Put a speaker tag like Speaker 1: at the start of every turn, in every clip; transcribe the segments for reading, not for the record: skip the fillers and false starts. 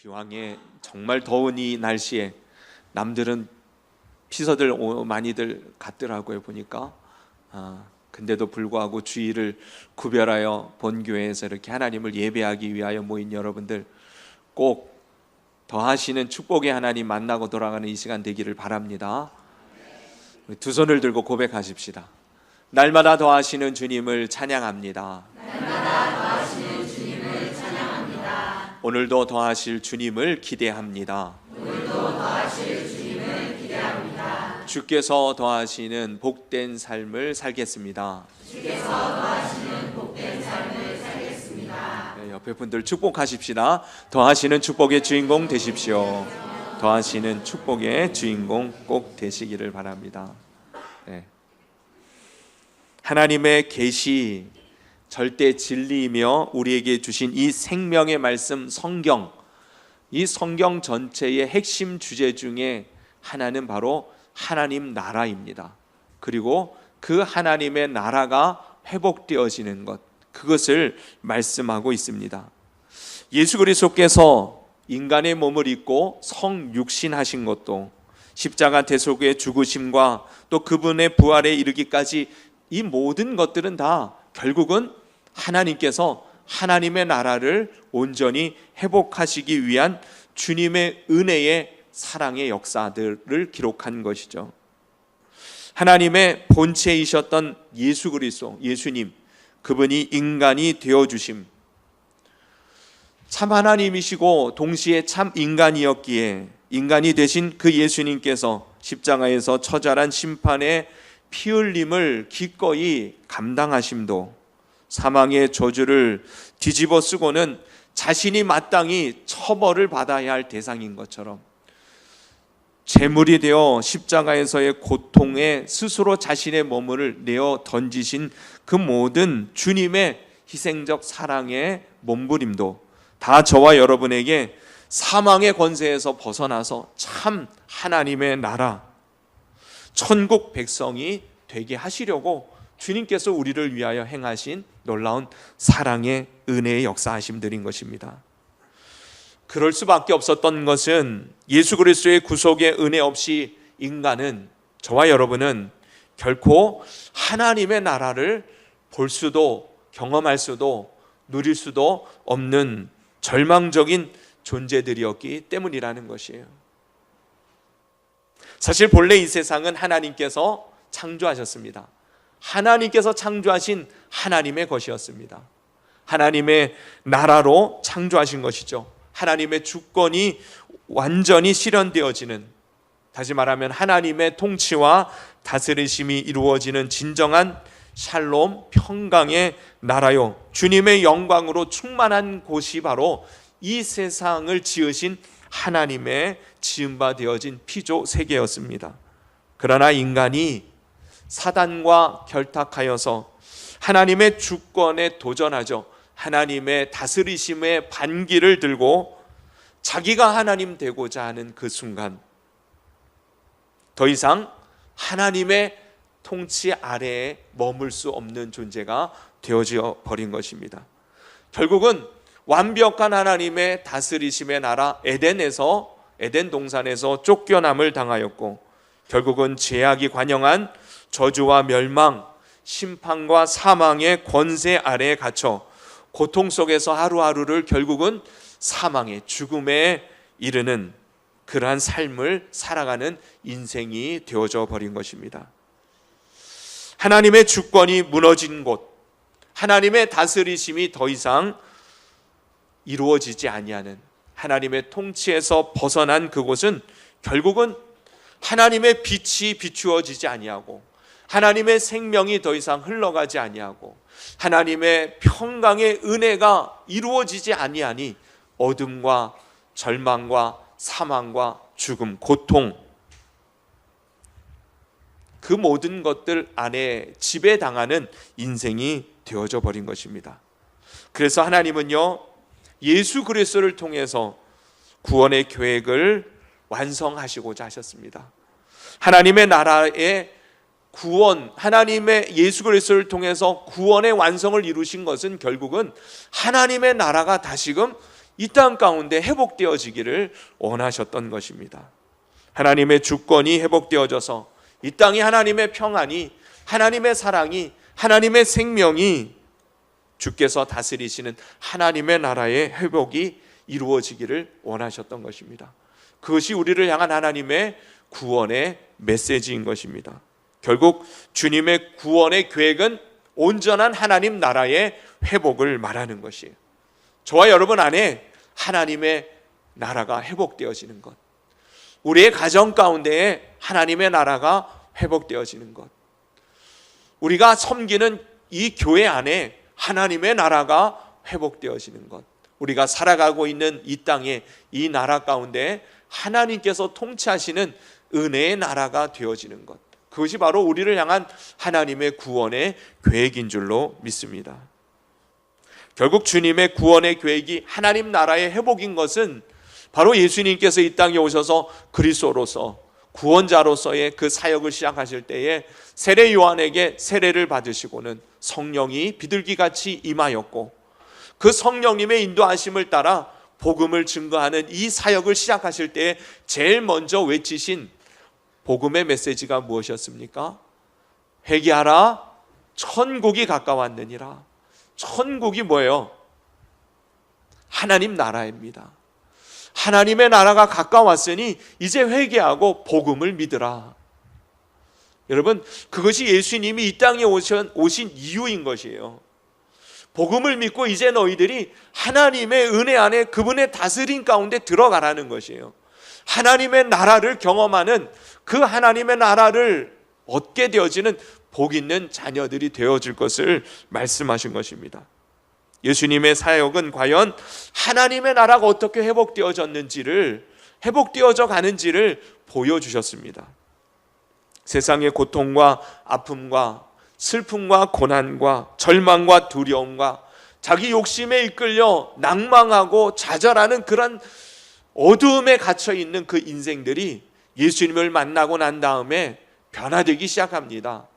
Speaker 1: 기왕에 정말 더운 이 날씨에 남들은 피서들 많이들 갔더라고요 보니까. 근데도 불구하고 주일을 구별하여 본교회에서 이렇게 하나님을 예배하기 위하여 모인 여러분들, 꼭 더하시는 축복의 하나님 만나고 돌아가는 이 시간 되기를 바랍니다. 두 손을 들고 고백하십시다. 날마다 더하시는 주님을 찬양합니다.
Speaker 2: 날마다 더하시는 주님을 찬양합니다.
Speaker 1: 오늘도 더하실 주님을 기대합니다.
Speaker 2: 오늘도 더하실 주님을 기대합니다.
Speaker 1: 주께서 더하시는 복된 삶을 살겠습니다.
Speaker 2: 주께서 더하시는 복된 삶을 살겠습니다.
Speaker 1: 네, 옆에 분들 축복하십시다. 더하시는 축복의 주인공 되십시오. 더하시는 축복의 주인공 꼭 되시기를 바랍니다. 네. 하나님의 계시, 절대 진리이며 우리에게 주신 이 생명의 말씀 성경, 이 성경 전체의 핵심 주제 중에 하나는 바로 하나님 나라입니다. 그리고 그 하나님의 나라가 회복되어지는 것, 그것을 말씀하고 있습니다. 예수 그리스도께서 인간의 몸을 입고 성육신하신 것도, 십자가 대속의 죽으심과 또 그분의 부활에 이르기까지 이 모든 것들은 다 결국은 하나님께서 하나님의 나라를 온전히 회복하시기 위한 주님의 은혜의 사랑의 역사들을 기록한 것이죠. 하나님의 본체이셨던 예수 그리스도, 예수님, 그분이 인간이 되어주심, 참 하나님이시고 동시에 참 인간이었기에 인간이 되신 그 예수님께서 십자가에서 처절한 심판의 피 흘림을 기꺼이 감당하심도, 사망의 저주를 뒤집어 쓰고는 자신이 마땅히 처벌을 받아야 할 대상인 것처럼 제물이 되어 십자가에서의 고통에 스스로 자신의 몸을 내어 던지신 그 모든 주님의 희생적 사랑의 몸부림도 다 저와 여러분에게 사망의 권세에서 벗어나서 참 하나님의 나라, 천국 백성이 되게 하시려고 주님께서 우리를 위하여 행하신 놀라운 사랑의 은혜의 역사하심들인 것입니다. 그럴 수밖에 없었던 것은 예수 그리스도의 구속의 은혜 없이 인간은, 저와 여러분은 결코 하나님의 나라를 볼 수도 경험할 수도 누릴 수도 없는 절망적인 존재들이었기 때문이라는 것이에요. 사실 본래 이 세상은 하나님께서 창조하셨습니다. 하나님께서 창조하신 하나님의 것이었습니다. 하나님의 나라로 창조하신 것이죠. 하나님의 주권이 완전히 실현되어지는, 다시 말하면 하나님의 통치와 다스리심이 이루어지는 진정한 샬롬, 평강의 나라요, 주님의 영광으로 충만한 곳이 바로 이 세상을 지으신 하나님의 지음바 되어진 피조 세계였습니다. 그러나 인간이 사단과 결탁하여서 하나님의 주권에 도전하죠. 하나님의 다스리심의 반기를 들고 자기가 하나님 되고자 하는 그 순간 더 이상 하나님의 통치 아래에 머물 수 없는 존재가 되어져 버린 것입니다. 결국은 완벽한 하나님의 다스리심의 나라 에덴 동산에서 쫓겨남을 당하였고, 결국은 죄악이 관영한 저주와 멸망, 심판과 사망의 권세 아래에 갇혀 고통 속에서 하루하루를 결국은 사망의 죽음에 이르는 그러한 삶을 살아가는 인생이 되어져 버린 것입니다. 하나님의 주권이 무너진 곳, 하나님의 다스리심이 더 이상 이루어지지 아니하는, 하나님의 통치에서 벗어난 그곳은 결국은 하나님의 빛이 비추어지지 아니하고, 하나님의 생명이 더 이상 흘러가지 아니하고, 하나님의 평강의 은혜가 이루어지지 아니하니 어둠과 절망과 사망과 죽음, 고통, 그 모든 것들 안에 지배당하는 인생이 되어져 버린 것입니다. 그래서 하나님은요, 예수 그리스도를 통해서 구원의 계획을 완성하시고자 하셨습니다. 하나님의 나라의 구원, 하나님의 예수 그리스도를 통해서 구원의 완성을 이루신 것은 결국은 하나님의 나라가 다시금 이 땅 가운데 회복되어지기를 원하셨던 것입니다. 하나님의 주권이 회복되어져서 이 땅이 하나님의 평안이, 하나님의 사랑이, 하나님의 생명이, 주께서 다스리시는 하나님의 나라의 회복이 이루어지기를 원하셨던 것입니다. 그것이 우리를 향한 하나님의 구원의 메시지인 것입니다. 결국 주님의 구원의 계획은 온전한 하나님 나라의 회복을 말하는 것이에요. 저와 여러분 안에 하나님의 나라가 회복되어지는 것, 우리의 가정 가운데에 하나님의 나라가 회복되어지는 것, 우리가 섬기는 이 교회 안에 하나님의 나라가 회복되어지는 것, 우리가 살아가고 있는 이 땅에 이 나라 가운데 하나님께서 통치하시는 은혜의 나라가 되어지는 것, 그것이 바로 우리를 향한 하나님의 구원의 계획인 줄로 믿습니다. 결국 주님의 구원의 계획이 하나님 나라의 회복인 것은 바로 예수님께서 이 땅에 오셔서 그리스도로서 구원자로서의 그 사역을 시작하실 때에 세례 요한에게 세례를 받으시고는 성령이 비둘기같이 임하였고, 그 성령님의 인도하심을 따라 복음을 증거하는 이 사역을 시작하실 때에 제일 먼저 외치신 복음의 메시지가 무엇이었습니까? 회개하라, 천국이 가까웠느니라. 천국이 뭐예요? 하나님 나라입니다. 하나님의 나라가 가까웠으니 이제 회개하고 복음을 믿으라. 여러분, 그것이 예수님이 이 땅에 오신 이유인 것이에요. 복음을 믿고 이제 너희들이 하나님의 은혜 안에 그분의 다스림 가운데 들어가라는 것이에요. 하나님의 나라를 경험하는, 그 하나님의 나라를 얻게 되어지는 복 있는 자녀들이 되어질 것을 말씀하신 것입니다. 예수님의 사역은 과연 하나님의 나라가 어떻게 회복되어져 가는지를 보여주셨습니다. 세상의 고통과 아픔과 슬픔과 고난과 절망과 두려움과 자기 욕심에 이끌려 낭망하고 좌절하는 그런 어두움에 갇혀 있는 그 인생들이 예수님을 만나고 난 다음에 변화되기 시작합니다.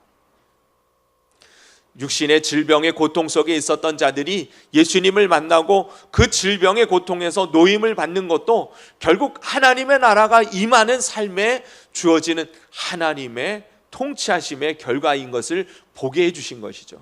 Speaker 1: 육신의 질병의 고통 속에 있었던 자들이 예수님을 만나고 그 질병의 고통에서 노임을 받는 것도 결국 하나님의 나라가 임하는 삶에 주어지는 하나님의 통치하심의 결과인 것을 보게 해주신 것이죠.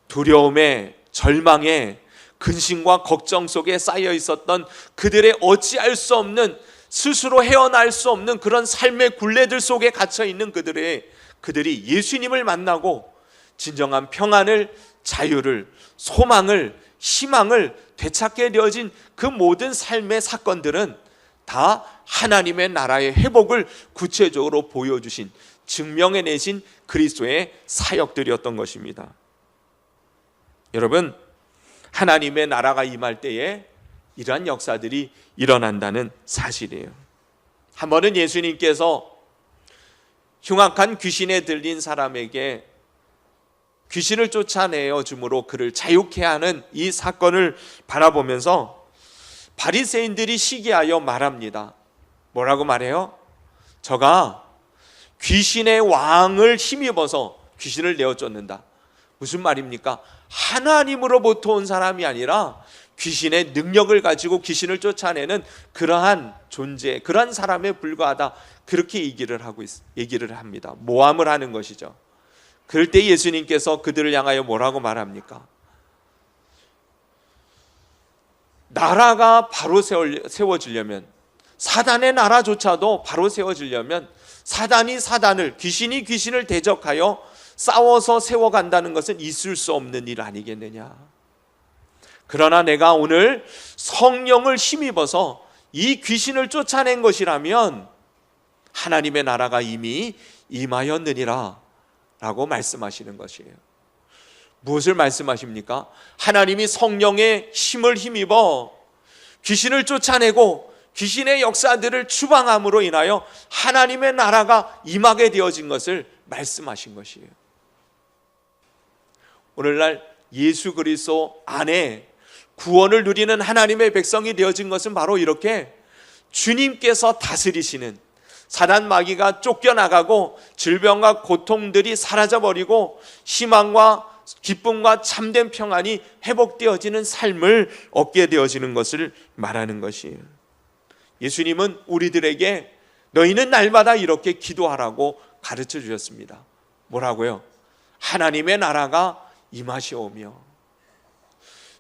Speaker 1: 두려움에, 절망에, 근심과 걱정 속에 쌓여 있었던 그들의 어찌할 수 없는, 스스로 헤어날 수 없는 그런 삶의 굴레들 속에 갇혀 있는 그들이 예수님을 만나고 진정한 평안을, 자유를, 소망을, 희망을 되찾게 되어진 그 모든 삶의 사건들은 다 하나님의 나라의 회복을 구체적으로 보여주신, 증명해내신 그리스도의 사역들이었던 것입니다. 여러분, 하나님의 나라가 임할 때에 이러한 역사들이 일어난다는 사실이에요. 한 번은 예수님께서 흉악한 귀신에 들린 사람에게 귀신을 쫓아내어 주므로 그를 자유케 하는 이 사건을 바라보면서 바리새인들이 시기하여 말합니다. 뭐라고 말해요? 저가 귀신의 왕을 힘입어서 귀신을 내어 쫓는다. 무슨 말입니까? 하나님으로부터 온 사람이 아니라 귀신의 능력을 가지고 귀신을 쫓아내는 그러한 존재, 그러한 사람에 불과하다. 그렇게 얘기를 합니다. 모함을 하는 것이죠. 그럴 때 예수님께서 그들을 향하여 뭐라고 말합니까? 나라가 바로 세워지려면, 사단의 나라조차도 바로 세워지려면 사단이 사단을, 귀신이 귀신을 대적하여 싸워서 세워간다는 것은 있을 수 없는 일 아니겠느냐. 그러나 내가 오늘 성령을 힘입어서 이 귀신을 쫓아낸 것이라면 하나님의 나라가 이미 임하였느니라 라고 말씀하시는 것이에요. 무엇을 말씀하십니까? 하나님이 성령의 힘을 힘입어 귀신을 쫓아내고 귀신의 역사들을 추방함으로 인하여 하나님의 나라가 임하게 되어진 것을 말씀하신 것이에요. 오늘날 예수 그리스도 안에 구원을 누리는 하나님의 백성이 되어진 것은 바로 이렇게 주님께서 다스리시는, 사단 마귀가 쫓겨나가고 질병과 고통들이 사라져버리고 희망과 기쁨과 참된 평안이 회복되어지는 삶을 얻게 되어지는 것을 말하는 것이에요. 예수님은 우리들에게 너희는 날마다 이렇게 기도하라고 가르쳐 주셨습니다. 뭐라고요? 하나님의 나라가 임하시오며,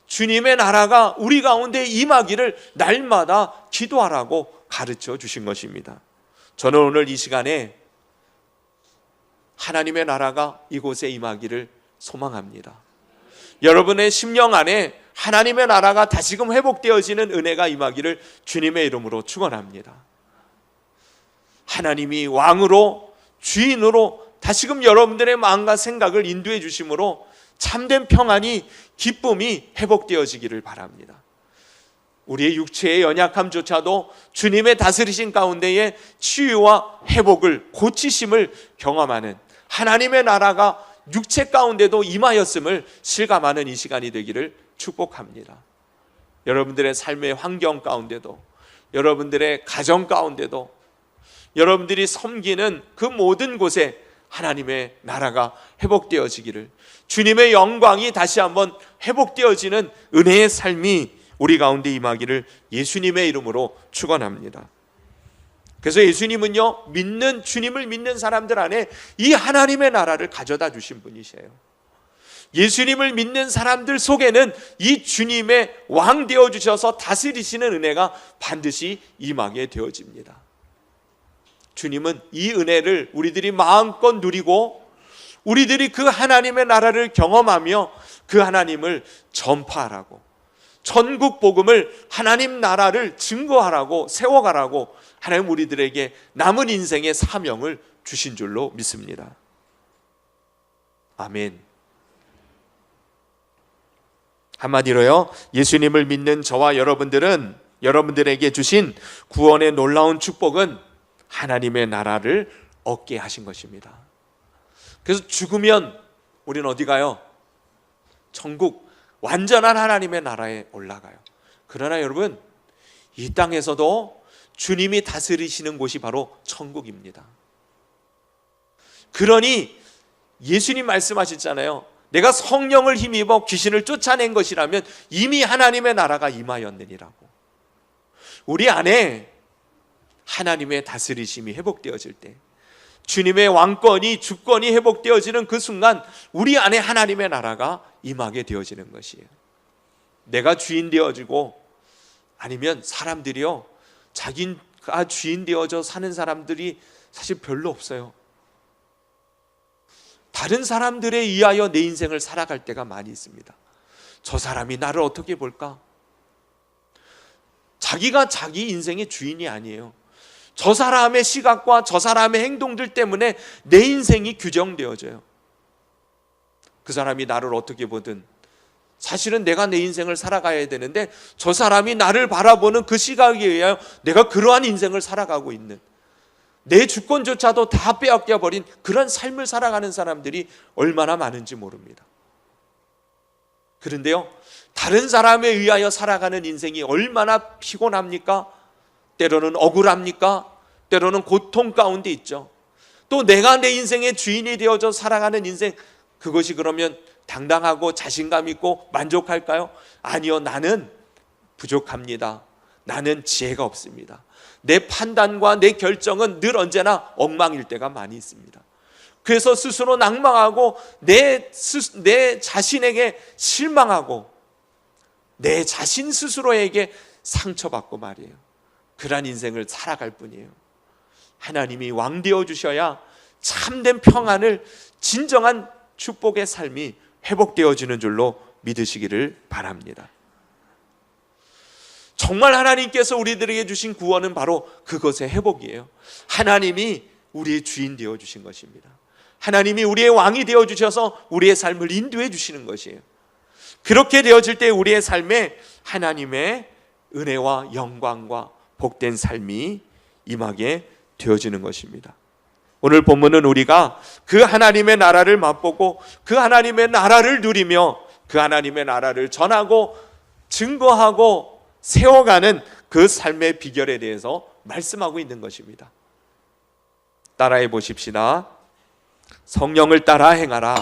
Speaker 1: 주님의 나라가 우리 가운데 임하기를 날마다 기도하라고 가르쳐 주신 것입니다. 저는 오늘 이 시간에 하나님의 나라가 이곳에 임하기를 소망합니다. 여러분의 심령 안에 하나님의 나라가 다시금 회복되어지는 은혜가 임하기를 주님의 이름으로 축원합니다. 하나님이 왕으로, 주인으로 다시금 여러분들의 마음과 생각을 인도해 주심으로 참된 평안이, 기쁨이 회복되어지기를 바랍니다. 우리의 육체의 연약함조차도 주님의 다스리신 가운데에 치유와 회복을, 고치심을 경험하는 하나님의 나라가 육체 가운데도 임하였음을 실감하는 이 시간이 되기를 축복합니다. 여러분들의 삶의 환경 가운데도, 여러분들의 가정 가운데도, 여러분들이 섬기는 그 모든 곳에 하나님의 나라가 회복되어지기를, 주님의 영광이 다시 한번 회복되어지는 은혜의 삶이 우리 가운데 임하기를 예수님의 이름으로 축원합니다. 그래서 예수님은요, 주님을 믿는 사람들 안에 이 하나님의 나라를 가져다 주신 분이세요. 예수님을 믿는 사람들 속에는 이 주님의 왕 되어 주셔서 다스리시는 은혜가 반드시 임하게 되어집니다. 주님은 이 은혜를 우리들이 마음껏 누리고 우리들이 그 하나님의 나라를 경험하며 그 하나님을 전파하라고, 전국 복음을, 하나님 나라를 증거하라고, 세워가라고 하나님 우리들에게 남은 인생의 사명을 주신 줄로 믿습니다. 아멘. 한마디로요, 예수님을 믿는 저와 여러분들은, 여러분들에게 주신 구원의 놀라운 축복은 하나님의 나라를 얻게 하신 것입니다. 그래서 죽으면 우리는 어디 가요? 천국, 완전한 하나님의 나라에 올라가요. 그러나 여러분, 이 땅에서도 주님이 다스리시는 곳이 바로 천국입니다. 그러니 예수님 말씀하셨잖아요. 내가 성령을 힘입어 귀신을 쫓아낸 것이라면 이미 하나님의 나라가 임하였느니라고. 우리 안에 하나님의 다스리심이 회복되어질 때, 주님의 왕권이, 주권이 회복되어지는 그 순간 우리 안에 하나님의 나라가 임하게 되어지는 것이에요. 내가 주인 되어지고, 아니면 사람들이요, 자기가 주인 되어져 사는 사람들이 사실 별로 없어요. 다른 사람들에 의하여 내 인생을 살아갈 때가 많이 있습니다. 저 사람이 나를 어떻게 볼까? 자기가 자기 인생의 주인이 아니에요. 저 사람의 시각과 저 사람의 행동들 때문에 내 인생이 규정되어져요. 그 사람이 나를 어떻게 보든 사실은 내가 내 인생을 살아가야 되는데 저 사람이 나를 바라보는 그 시각에 의하여 내가 그러한 인생을 살아가고 있는, 내 주권조차도 다 빼앗겨 버린 그런 삶을 살아가는 사람들이 얼마나 많은지 모릅니다. 그런데요, 다른 사람에 의하여 살아가는 인생이 얼마나 피곤합니까? 때로는 억울합니까? 때로는 고통 가운데 있죠. 또 내가 내 인생의 주인이 되어져 살아가는 인생, 그것이 그러면 당당하고 자신감 있고 만족할까요? 아니요, 나는 부족합니다. 나는 지혜가 없습니다. 내 판단과 내 결정은 늘 언제나 엉망일 때가 많이 있습니다. 그래서 스스로 낭망하고 내 자신에게 실망하고 내 자신 스스로에게 상처받고 말이에요. 그러한 인생을 살아갈 뿐이에요. 하나님이 왕 되어 주셔야 참된 평안을, 진정한 축복의 삶이 회복되어지는 줄로 믿으시기를 바랍니다. 정말 하나님께서 우리들에게 주신 구원은 바로 그것의 회복이에요. 하나님이 우리의 주인 되어 주신 것입니다. 하나님이 우리의 왕이 되어 주셔서 우리의 삶을 인도해 주시는 것이에요. 그렇게 되어질 때 우리의 삶에 하나님의 은혜와 영광과 복된 삶이 임하게 되어지는 것입니다. 오늘 본문은 우리가 그 하나님의 나라를 맛보고 그 하나님의 나라를 누리며 그 하나님의 나라를 전하고 증거하고 세워가는 그 삶의 비결에 대해서 말씀하고 있는 것입니다. 따라해 보십시다. 성령을 따라 행하라.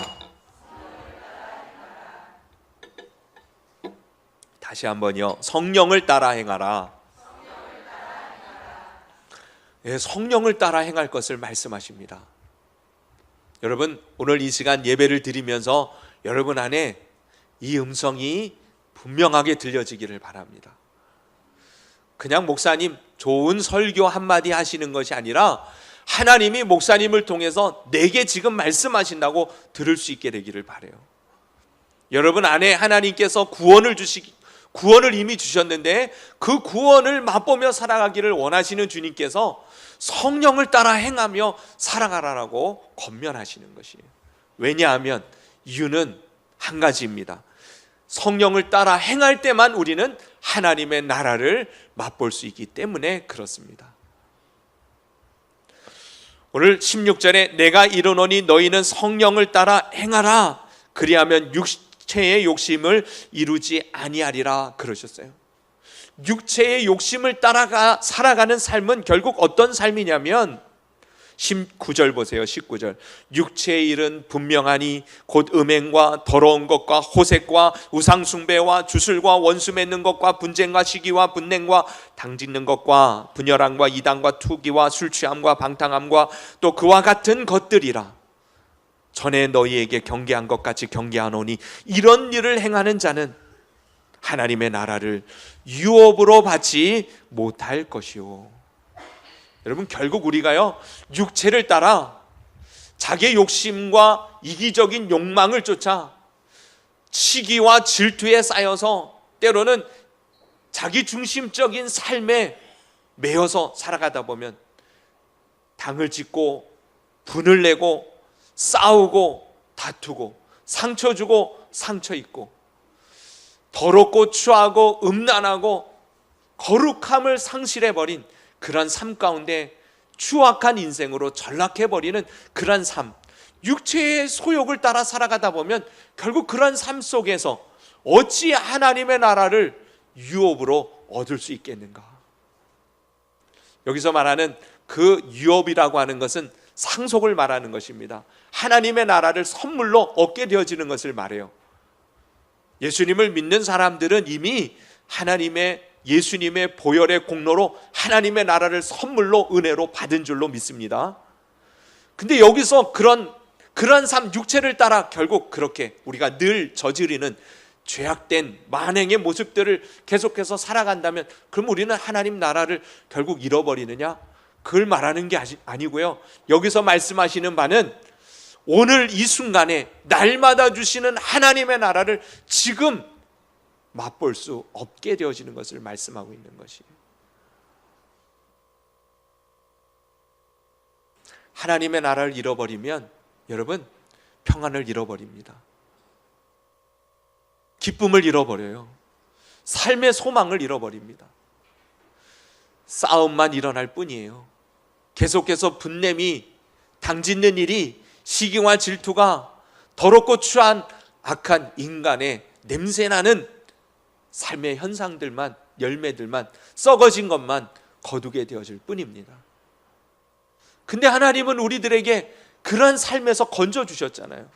Speaker 1: 다시 한번요. 성령을 따라 행하라. 예, 성령을 따라 행할 것을 말씀하십니다. 여러분, 오늘 이 시간 예배를 드리면서 여러분 안에 이 음성이 분명하게 들려지기를 바랍니다. 그냥 목사님 좋은 설교 한마디 하시는 것이 아니라 하나님이 목사님을 통해서 내게 지금 말씀하신다고 들을 수 있게 되기를 바라요. 여러분 안에 하나님께서 구원을 이미 주셨는데 그 구원을 맛보며 살아가기를 원하시는 주님께서 성령을 따라 행하며 살아가라라고 권면하시는 것이에요. 왜냐하면 이유는 한 가지입니다. 성령을 따라 행할 때만 우리는 하나님의 나라를 맛볼 수 있기 때문에 그렇습니다. 오늘 16절에 내가 이르노니 너희는 성령을 따라 행하라 그리하면 육체의 욕심을 이루지 아니하리라 그러셨어요. 육체의 욕심을 따라가 살아가는 삶은 결국 어떤 삶이냐면 19절 보세요. 19절 육체의 일은 분명하니 곧 음행과 더러운 것과 호색과 우상숭배와 주술과 원수 맺는 것과 분쟁과 시기와 분냉과 당짓는 것과 분열함과 이단과 투기와 술취함과 방탕함과 또 그와 같은 것들이라. 전에 너희에게 경계한 것 같이 경계하노니 이런 일을 행하는 자는 하나님의 나라를 유업으로 받지 못할 것이요. 여러분, 결국 우리가요 육체를 따라 자기의 욕심과 이기적인 욕망을 쫓아 시기와 질투에 쌓여서 때로는 자기 중심적인 삶에 매여서 살아가다 보면 당을 짓고 분을 내고 싸우고 다투고 상처 주고 상처 입고 더럽고 추하고 음란하고 거룩함을 상실해버린 그런 삶 가운데 추악한 인생으로 전락해버리는 그런 삶, 육체의 소욕을 따라 살아가다 보면 결국 그런 삶 속에서 어찌 하나님의 나라를 유업으로 얻을 수 있겠는가? 여기서 말하는 그 유업이라고 하는 것은 상속을 말하는 것입니다. 하나님의 나라를 선물로 얻게 되어지는 것을 말해요. 예수님을 믿는 사람들은 이미 예수님의 보혈의 공로로 하나님의 나라를 선물로 은혜로 받은 줄로 믿습니다. 근데 여기서 그런 삶, 육체를 따라 결국 그렇게 우리가 늘 저지르는 죄악된 만행의 모습들을 계속해서 살아간다면 그럼 우리는 하나님 나라를 결국 잃어버리느냐? 그걸 말하는 게 아니고요. 여기서 말씀하시는 바는 오늘 이 순간에 날마다 주시는 하나님의 나라를 지금 맛볼 수 없게 되어지는 것을 말씀하고 있는 것이에요. 하나님의 나라를 잃어버리면 여러분 평안을 잃어버립니다. 기쁨을 잃어버려요. 삶의 소망을 잃어버립니다. 싸움만 일어날 뿐이에요. 계속해서 분냄이 당짓는 일이 시기와 질투가 더럽고 추한 악한 인간의 냄새나는 삶의 현상들만 열매들만 썩어진 것만 거두게 되어질 뿐입니다. 근데 하나님은 우리들에게 그런 삶에서 건져주셨잖아요.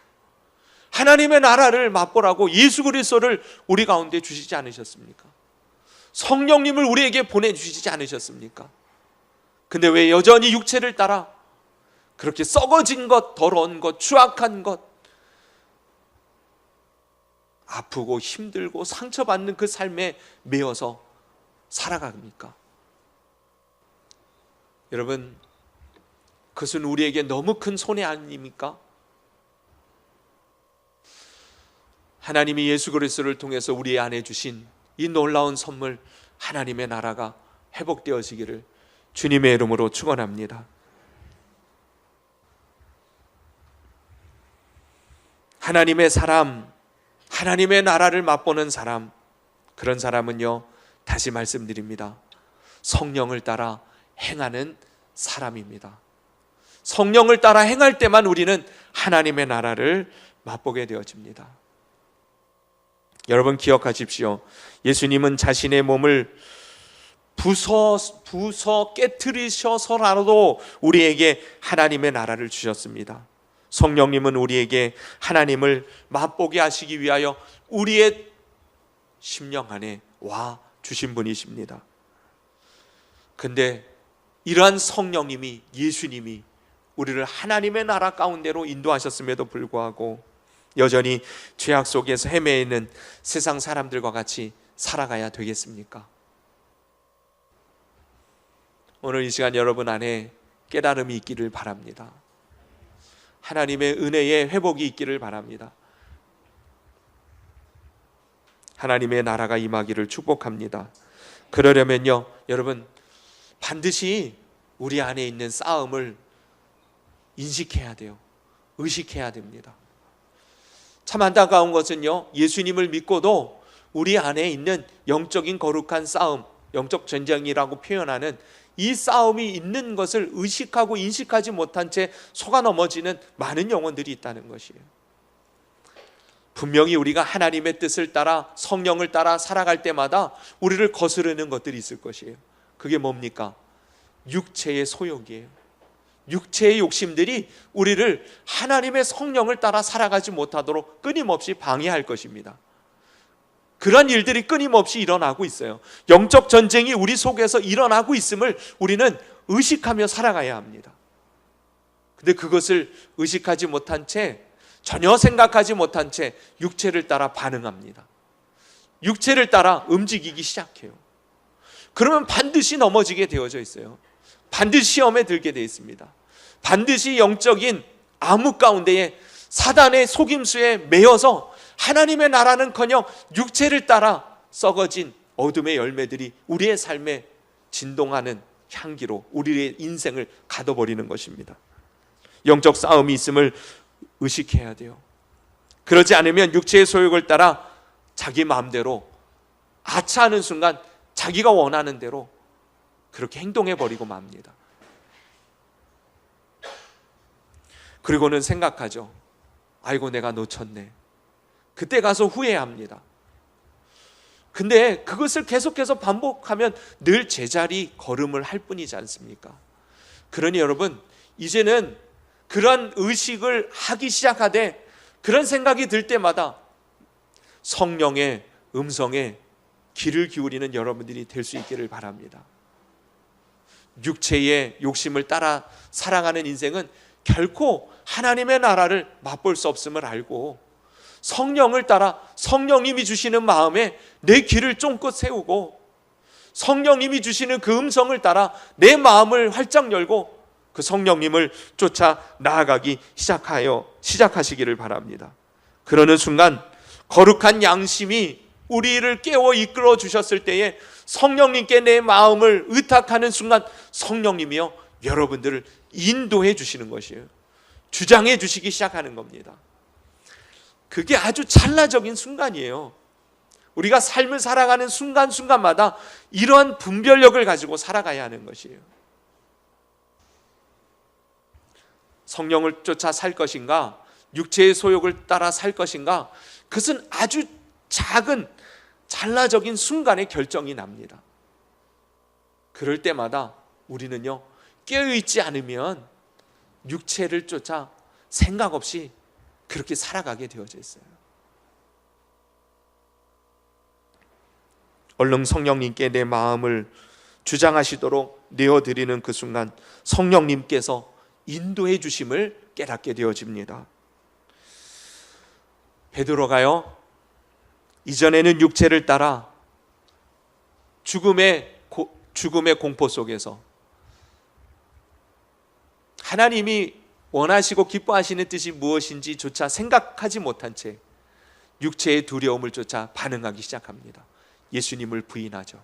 Speaker 1: 하나님의 나라를 맛보라고 예수 그리스도를 우리 가운데 주시지 않으셨습니까? 성령님을 우리에게 보내주시지 않으셨습니까? 근데 왜 여전히 육체를 따라 그렇게 썩어진 것, 더러운 것, 추악한 것, 아프고 힘들고 상처받는 그 삶에 매여서 살아갑니까? 여러분, 그것은 우리에게 너무 큰 손해 아닙니까? 하나님이 예수 그리스도를 통해서 우리 안에 주신 이 놀라운 선물, 하나님의 나라가 회복되어지기를 주님의 이름으로 축원합니다. 하나님의 사람, 하나님의 나라를 맛보는 사람, 그런 사람은요, 다시 말씀드립니다, 성령을 따라 행하는 사람입니다. 성령을 따라 행할 때만 우리는 하나님의 나라를 맛보게 되어집니다. 여러분 기억하십시오. 예수님은 자신의 몸을 부서 깨트리셔서라도 우리에게 하나님의 나라를 주셨습니다. 성령님은 우리에게 하나님을 맛보게 하시기 위하여 우리의 심령 안에 와 주신 분이십니다. 근데 이러한 성령님이, 예수님이 우리를 하나님의 나라 가운데로 인도하셨음에도 불구하고 여전히 죄악 속에서 헤매 있는 세상 사람들과 같이 살아가야 되겠습니까? 오늘 이 시간 여러분 안에 깨달음이 있기를 바랍니다. 하나님의 은혜의 회복이 있기를 바랍니다. 하나님의 나라가 임하기를 축복합니다. 그러려면요, 여러분 반드시 우리 안에 있는 싸움을 인식해야 돼요. 의식해야 됩니다. 참 안타까운 것은요, 예수님을 믿고도 우리 안에 있는 영적인 거룩한 싸움, 영적 전쟁이라고 표현하는 이 싸움이 있는 것을 의식하고 인식하지 못한 채 속아 넘어지는 많은 영혼들이 있다는 것이에요. 분명히 우리가 하나님의 뜻을 따라 성령을 따라 살아갈 때마다 우리를 거스르는 것들이 있을 것이에요. 그게 뭡니까? 육체의 소욕이에요. 육체의 욕심들이 우리를 하나님의 성령을 따라 살아가지 못하도록 끊임없이 방해할 것입니다. 그런 일들이 끊임없이 일어나고 있어요. 영적 전쟁이 우리 속에서 일어나고 있음을 우리는 의식하며 살아가야 합니다. 근데 그것을 의식하지 못한 채, 전혀 생각하지 못한 채 육체를 따라 반응합니다. 육체를 따라 움직이기 시작해요. 그러면 반드시 넘어지게 되어져 있어요. 반드시 시험에 들게 되어 있습니다. 반드시 영적인 암흑 가운데에 사단의 속임수에 매여서 하나님의 나라는커녕 육체를 따라 썩어진 어둠의 열매들이 우리의 삶에 진동하는 향기로 우리의 인생을 가둬버리는 것입니다. 영적 싸움이 있음을 의식해야 돼요. 그러지 않으면 육체의 소욕을 따라 자기 마음대로 아차하는 순간 자기가 원하는 대로 그렇게 행동해버리고 맙니다. 그리고는 생각하죠. 아이고 내가 놓쳤네. 그때 가서 후회합니다. 근데 그것을 계속해서 반복하면 늘 제자리 걸음을 할 뿐이지 않습니까? 그러니 여러분, 이제는 그런 의식을 하기 시작하되 그런 생각이 들 때마다 성령의 음성에 귀를 기울이는 여러분들이 될 수 있기를 바랍니다. 육체의 욕심을 따라 살아가는 인생은 결코 하나님의 나라를 맛볼 수 없음을 알고 성령을 따라 성령님이 주시는 마음에 내 귀를 쫑긋 세우고 성령님이 주시는 그 음성을 따라 내 마음을 활짝 열고 그 성령님을 쫓아 나아가기 시작하시기를 바랍니다. 그러는 순간 거룩한 양심이 우리를 깨워 이끌어 주셨을 때에 성령님께 내 마음을 의탁하는 순간 성령님이요 여러분들을 인도해 주시는 것이에요. 주장해 주시기 시작하는 겁니다. 그게 아주 찰나적인 순간이에요. 우리가 삶을 살아가는 순간순간마다 이러한 분별력을 가지고 살아가야 하는 것이에요. 성령을 쫓아 살 것인가, 육체의 소욕을 따라 살 것인가, 그것은 아주 작은 찰나적인 순간에 결정이 납니다. 그럴 때마다 우리는요 깨어있지 않으면 육체를 쫓아 생각 없이 그렇게 살아가게 되어져 있어요. 얼른 성령님께 내 마음을 주장하시도록 내어드리는 그 순간 성령님께서 인도해 주심을 깨닫게 되어집니다. 베드로가요 이전에는 육체를 따라 죽음의 공포 속에서 하나님이 원하시고 기뻐하시는 뜻이 무엇인지 조차 생각하지 못한 채 육체의 두려움을 쫓아 반응하기 시작합니다. 예수님을 부인하죠.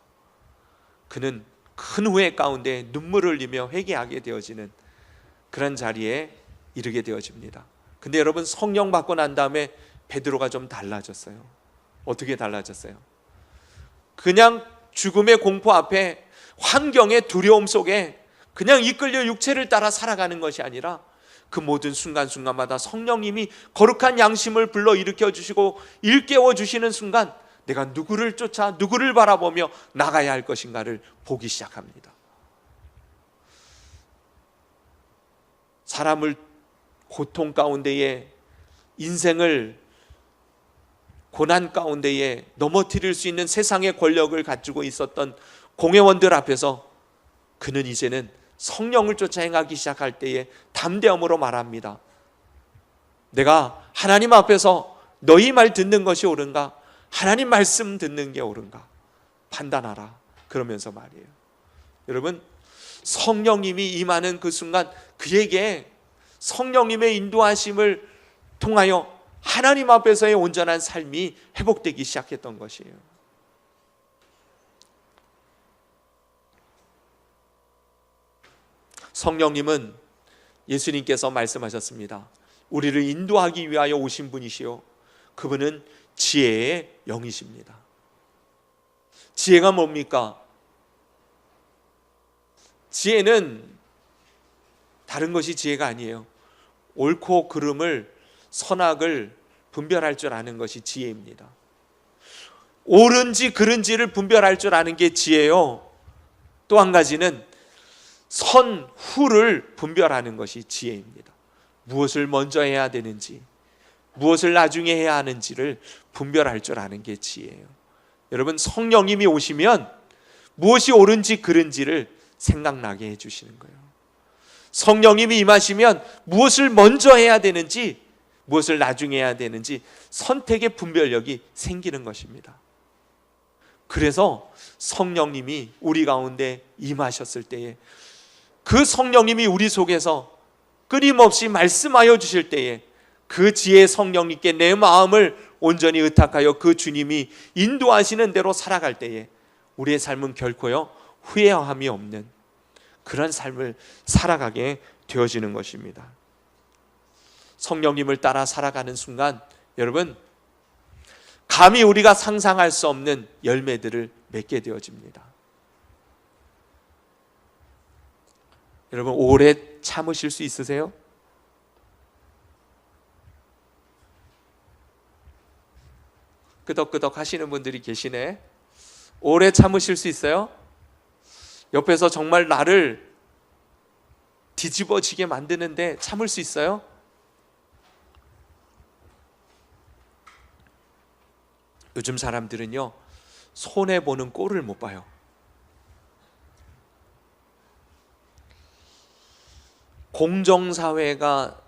Speaker 1: 그는 큰 후회 가운데 눈물을 흘리며 회개하게 되어지는 그런 자리에 이르게 되어집니다. 근데 여러분 성령 받고 난 다음에 베드로가 좀 달라졌어요. 어떻게 달라졌어요? 그냥 죽음의 공포 앞에 환경의 두려움 속에 그냥 이끌려 육체를 따라 살아가는 것이 아니라 그 모든 순간순간마다 성령님이 거룩한 양심을 불러 일으켜 주시고 일깨워 주시는 순간 내가 누구를 쫓아 누구를 바라보며 나가야 할 것인가를 보기 시작합니다. 사람을 고통 가운데에 인생을 고난 가운데에 넘어뜨릴 수 있는 세상의 권력을 가지고 있었던 공회원들 앞에서 그는 이제는 성령을 쫓아 행하기 시작할 때에 담대함으로 말합니다. 내가 하나님 앞에서 너희 말 듣는 것이 옳은가? 하나님 말씀 듣는 게 옳은가? 판단하라. 그러면서 말이에요. 여러분, 성령님이 임하는 그 순간 그에게 성령님의 인도하심을 통하여 하나님 앞에서의 온전한 삶이 회복되기 시작했던 것이에요. 성령님은 예수님께서 말씀하셨습니다. 우리를 인도하기 위하여 오신 분이시요, 그분은 지혜의 영이십니다. 지혜가 뭡니까? 지혜는 다른 것이 지혜가 아니에요. 옳고 그름을, 선악을 분별할 줄 아는 것이 지혜입니다. 옳은지 그른지를 분별할 줄 아는 게 지혜요, 또 한 가지는 선, 후를 분별하는 것이 지혜입니다. 무엇을 먼저 해야 되는지, 무엇을 나중에 해야 하는지를 분별할 줄 아는 게 지혜예요. 여러분, 성령님이 오시면 무엇이 옳은지 그른지를 생각나게 해주시는 거예요. 성령님이 임하시면 무엇을 먼저 해야 되는지, 무엇을 나중에 해야 되는지 선택의 분별력이 생기는 것입니다. 그래서 성령님이 우리 가운데 임하셨을 때에, 그 성령님이 우리 속에서 끊임없이 말씀하여 주실 때에, 그 지혜의 성령님께 내 마음을 온전히 의탁하여 그 주님이 인도하시는 대로 살아갈 때에 우리의 삶은 결코요 후회함이 없는 그런 삶을 살아가게 되어지는 것입니다. 성령님을 따라 살아가는 순간 여러분, 감히 우리가 상상할 수 없는 열매들을 맺게 되어집니다. 여러분, 오래 참으실 수 있으세요? 끄덕끄덕 하시는 분들이 계시네. 오래 참으실 수 있어요? 옆에서 정말 나를 뒤집어지게 만드는데 참을 수 있어요? 요즘 사람들은요, 손해보는 꼴을 못 봐요. 공정사회가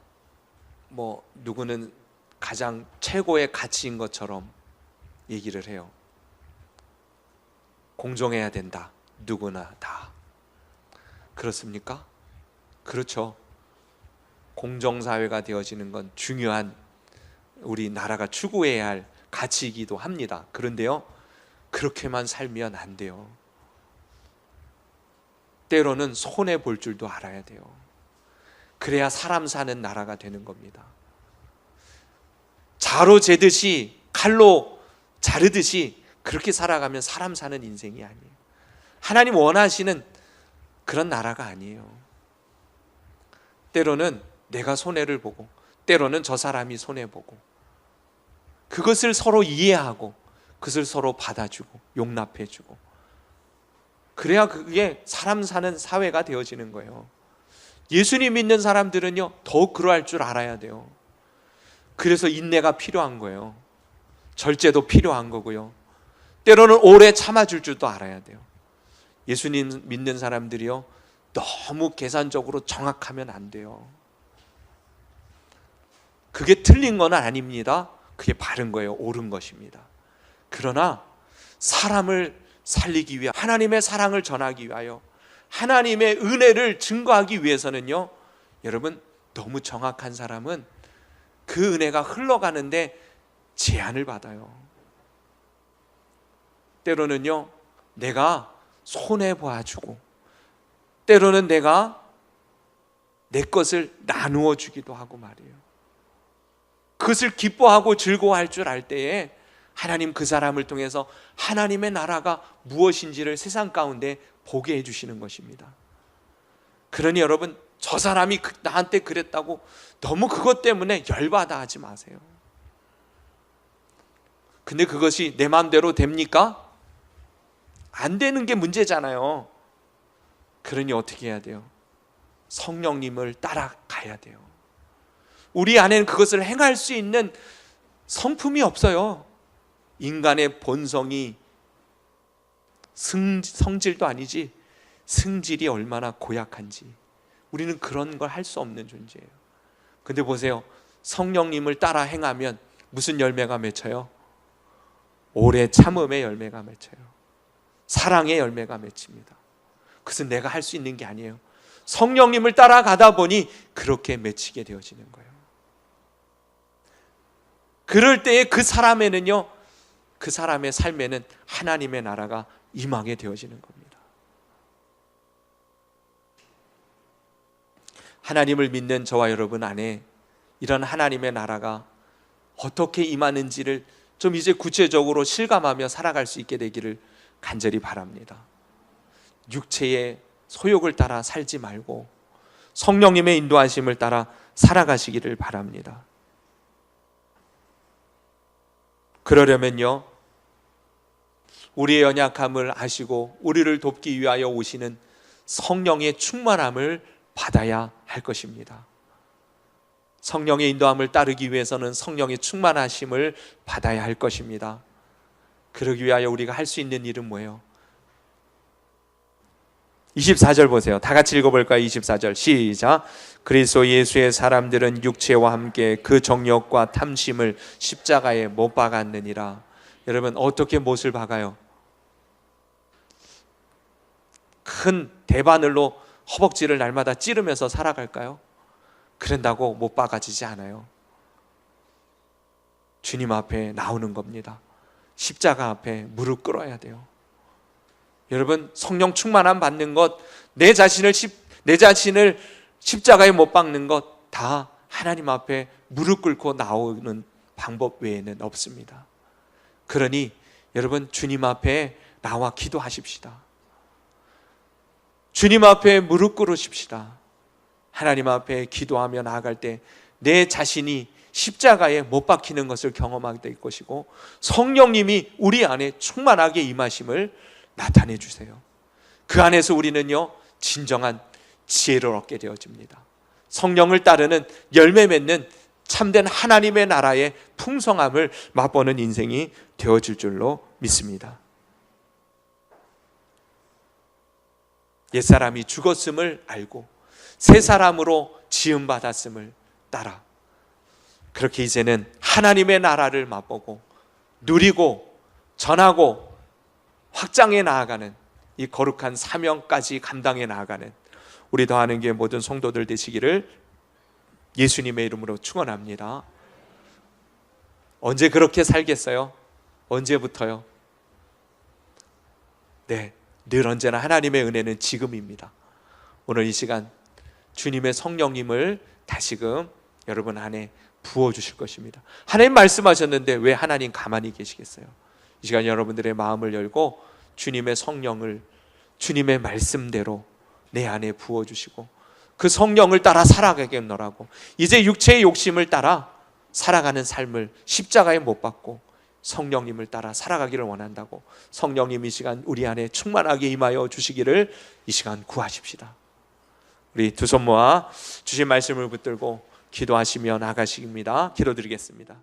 Speaker 1: 누구는 가장 최고의 가치인 것처럼 얘기를 해요. 공정해야 된다, 누구나 다. 그렇습니까? 그렇죠. 공정사회가 되어지는 건 중요한 우리 나라가 추구해야 할 가치이기도 합니다. 그런데요, 그렇게만 살면 안 돼요. 때로는 손해볼 줄도 알아야 돼요. 그래야 사람 사는 나라가 되는 겁니다. 자로 재듯이, 칼로 자르듯이 그렇게 살아가면 사람 사는 인생이 아니에요. 하나님 원하시는 그런 나라가 아니에요. 때로는 내가 손해를 보고, 때로는 저 사람이 손해보고, 그것을 서로 이해하고, 그것을 서로 받아주고 용납해주고, 그래야 그게 사람 사는 사회가 되어지는 거예요. 예수님 믿는 사람들은요, 더욱 그러할 줄 알아야 돼요. 그래서 인내가 필요한 거예요. 절제도 필요한 거고요. 때로는 오래 참아줄 줄도 알아야 돼요. 예수님 믿는 사람들이요, 너무 계산적으로 정확하면 안 돼요. 그게 틀린 건 아닙니다. 그게 바른 거예요. 옳은 것입니다. 그러나 사람을 살리기 위해, 하나님의 사랑을 전하기 위하여, 하나님의 은혜를 증거하기 위해서는요, 여러분, 너무 정확한 사람은 그 은혜가 흘러가는데 제한을 받아요. 때로는요, 내가 손해봐주고, 때로는 내가 내 것을 나누어 주기도 하고 말이에요. 그것을 기뻐하고 즐거워할 줄 알 때에 하나님 그 사람을 통해서 하나님의 나라가 무엇인지를 세상 가운데 보게 해주시는 것입니다. 그러니 여러분, 저 사람이 나한테 그랬다고 너무 그것 때문에 열받아 하지 마세요. 근데 그것이 내 마음대로 됩니까? 안 되는 게 문제잖아요. 그러니 어떻게 해야 돼요? 성령님을 따라가야 돼요. 우리 안에는 그것을 행할 수 있는 성품이 없어요. 인간의 본성이 성질도 아니지 승질이 얼마나 고약한지 우리는 그런 걸 할 수 없는 존재예요. 근데 보세요, 성령님을 따라 행하면 무슨 열매가 맺혀요? 오래 참음의 열매가 맺혀요. 사랑의 열매가 맺힙니다. 그것은 내가 할 수 있는 게 아니에요. 성령님을 따라가다 보니 그렇게 맺히게 되어지는 거예요. 그럴 때에 그 사람에는요, 그 사람의 삶에는 하나님의 나라가 임하게 되어지는 겁니다. 하나님을 믿는 저와 여러분 안에 이런 하나님의 나라가 어떻게 임하는지를 좀 이제 구체적으로 실감하며 살아갈 수 있게 되기를 간절히 바랍니다. 육체의 소욕을 따라 살지 말고 성령님의 인도하심을 따라 살아가시기를 바랍니다. 그러려면요, 우리의 연약함을 아시고 우리를 돕기 위하여 오시는 성령의 충만함을 받아야 할 것입니다. 성령의 인도함을 따르기 위해서는 성령의 충만하심을 받아야 할 것입니다. 그러기 위하여 우리가 할 수 있는 일은 뭐예요? 24절 보세요. 다 같이 읽어볼까요? 24절 시작. 그리스도 예수의 사람들은 육체와 함께 그 정욕과 탐심을 십자가에 못 박았느니라. 여러분, 어떻게 못을 박아요? 큰 대바늘로 허벅지를 날마다 찌르면서 살아갈까요? 그런다고 못 박아지지 않아요. 주님 앞에 나오는 겁니다. 십자가 앞에 무릎 꿇어야 돼요. 여러분, 성령 충만함 받는 것, 내 자신을 십자가에 못 박는 것 다 하나님 앞에 무릎 꿇고 나오는 방법 외에는 없습니다. 그러니 여러분, 주님 앞에 나와 기도하십시다. 주님 앞에 무릎 꿇으십시다. 하나님 앞에 기도하며 나아갈 때 내 자신이 십자가에 못 박히는 것을 경험하게 될 것이고 성령님이 우리 안에 충만하게 임하심을 나타내 주세요. 그 안에서 우리는요, 진정한 지혜를 얻게 되어집니다. 성령을 따르는 열매 맺는 참된 하나님의 나라의 풍성함을 맛보는 인생이 되어질 줄로 믿습니다. 옛사람이 죽었음을 알고 새 사람으로 지음받았음을 따라 그렇게 이제는 하나님의 나라를 맛보고 누리고 전하고 확장해 나아가는 이 거룩한 사명까지 감당해 나아가는 우리 더하는 게 모든 성도들 되시기를 예수님의 이름으로 축원합니다. 언제 그렇게 살겠어요? 언제부터요? 네, 늘 언제나 하나님의 은혜는 지금입니다. 오늘 이 시간 주님의 성령님을 다시금 여러분 안에 부어주실 것입니다. 하나님 말씀하셨는데 왜 하나님 가만히 계시겠어요? 이 시간 여러분들의 마음을 열고 주님의 성령을 주님의 말씀대로 내 안에 부어주시고 그 성령을 따라 살아가게 하라고, 이제 육체의 욕심을 따라 살아가는 삶을 십자가에 못 박고 성령님을 따라 살아가기를 원한다고 성령님 이 시간 우리 안에 충만하게 임하여 주시기를 이 시간 구하십시다. 우리 두 손 모아 주신 말씀을 붙들고 기도하시며 나가십니다. 기도드리겠습니다.